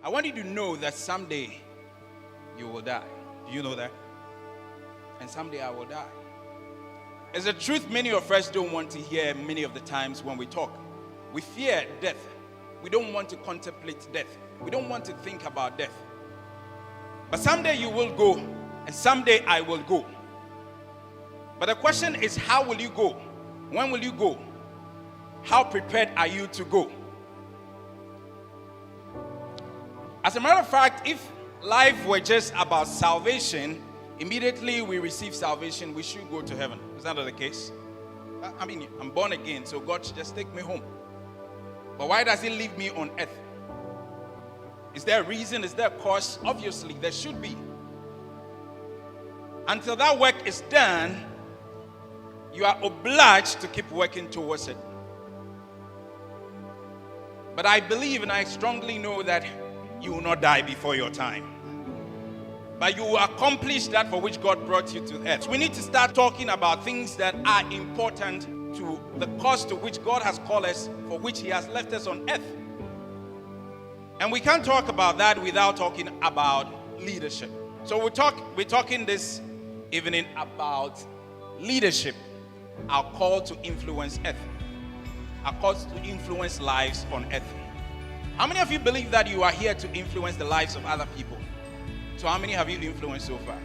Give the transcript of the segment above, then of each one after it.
I want you to know that someday you will die. Do you know that? And someday I will die. It's a truth many of us don't want to hear many of the times when we talk. We fear death. We don't want to contemplate death. We don't want to think about death. But someday you will go, and someday I will go. But the question is, how will you go? When will you go? How prepared are you to go? As a matter of fact, if life were just about salvation, immediately we receive salvation, we should go to heaven. Is that not the case? I mean, I'm born again, so God should just take me home. But why does He leave me on earth? Is there a reason? Is there a cause? Obviously, there should be. Until that work is done, you are obliged to keep working towards it. But I believe and I strongly know that you will not die before your time. But you will accomplish that for which God brought you to earth. We need to start talking about things that are important to the cause to which God has called us, for which He has left us on earth. And we can't talk about that without talking about leadership. So we're talking this evening about leadership, our call to influence earth, our call to influence lives on earth. How many of you believe that you are here to influence the lives of other people? So how many have you influenced so far?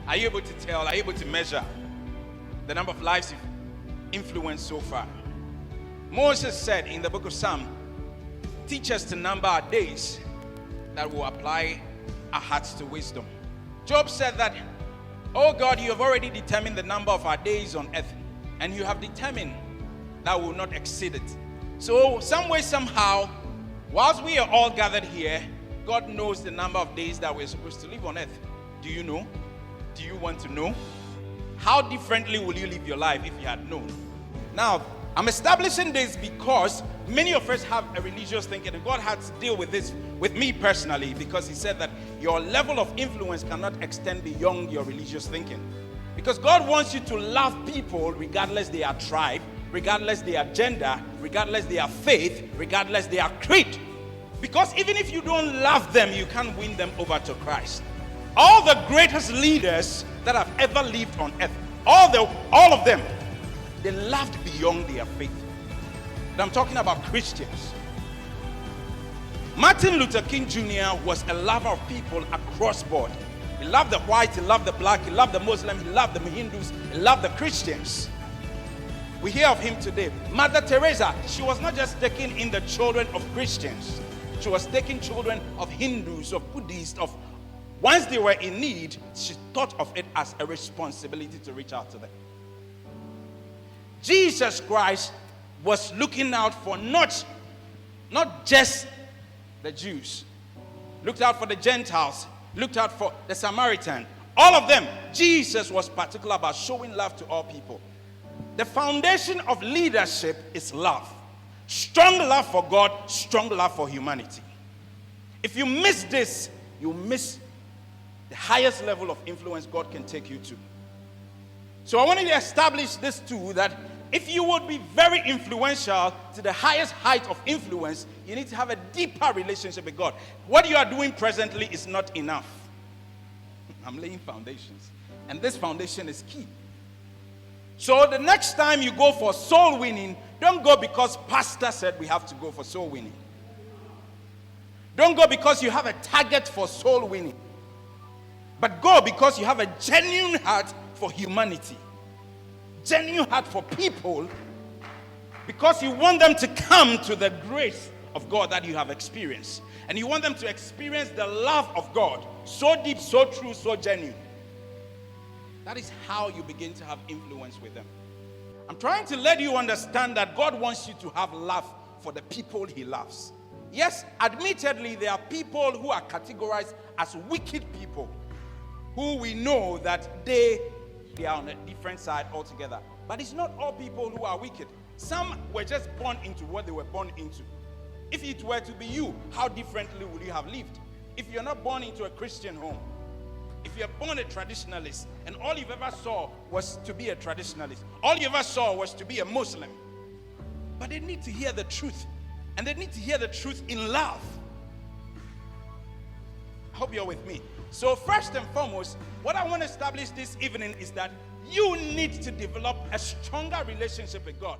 Are you able to tell, are you able to measure the number of lives you've influenced so far? Moses said in the book of Psalm, teach us to number our days that will apply our hearts to wisdom. Job said that, oh God, you have already determined the number of our days on earth, and you have determined that we will not exceed it. So some way, somehow, whilst we are all gathered here, God knows the number of days that we're supposed to live on earth. Do you know? Do you want to know? How differently will you live your life if you had known? Now, I'm establishing this because many of us have a religious thinking, and God had to deal with this with me personally, because He said that your level of influence cannot extend beyond your religious thinking. Because God wants you to love people regardless their tribe, regardless their gender, regardless their faith, regardless their creed. Because even if you don't love them, you can't win them over to Christ. All the greatest leaders that have ever lived on earth, all of them, they loved beyond their faith. And I'm talking about Christians. Martin Luther King Jr. was a lover of people across board. He loved the white, he loved the black, he loved the Muslim, he loved the Hindus, he loved the Christians. We hear of him today. Mother Teresa, she was not just taking in the children of Christians. She was taking children of Hindus, of Buddhists, of once they were in need, she thought of it as a responsibility to reach out to them. Jesus Christ was looking out for not just the Jews, looked out for the Gentiles, looked out for the Samaritan, all of them. Jesus was particular about showing love to all people. The foundation of leadership is love. Strong love for God, strong love for humanity. If you miss this, you miss the highest level of influence God can take you to. So I wanted to establish this too, that if you would be very influential to the highest height of influence, you need to have a deeper relationship with God. What you are doing presently is not enough. I'm laying foundations, and this foundation is key. So the next time you go for soul winning, don't go because pastor said we have to go for soul winning. Don't go because you have a target for soul winning. But go because you have a genuine heart for humanity. Genuine heart for people, because you want them to come to the grace of God that you have experienced. And you want them to experience the love of God, so deep, so true, so genuine. That is how you begin to have influence with them. I'm trying to let you understand that God wants you to have love for the people He loves. Yes, admittedly, there are people who are categorized as wicked people, who we know that they are on a different side altogether. But it's not all people who are wicked. Some were just born into what they were born into. If it were to be you, how differently would you have lived? If you're not born into a Christian home, if you're born a traditionalist, and all you've ever saw was to be a traditionalist, all you ever saw was to be a Muslim. But they need to hear the truth. And they need to hear the truth in love. I hope you're with me. So first and foremost, what I want to establish this evening is that you need to develop a stronger relationship with God.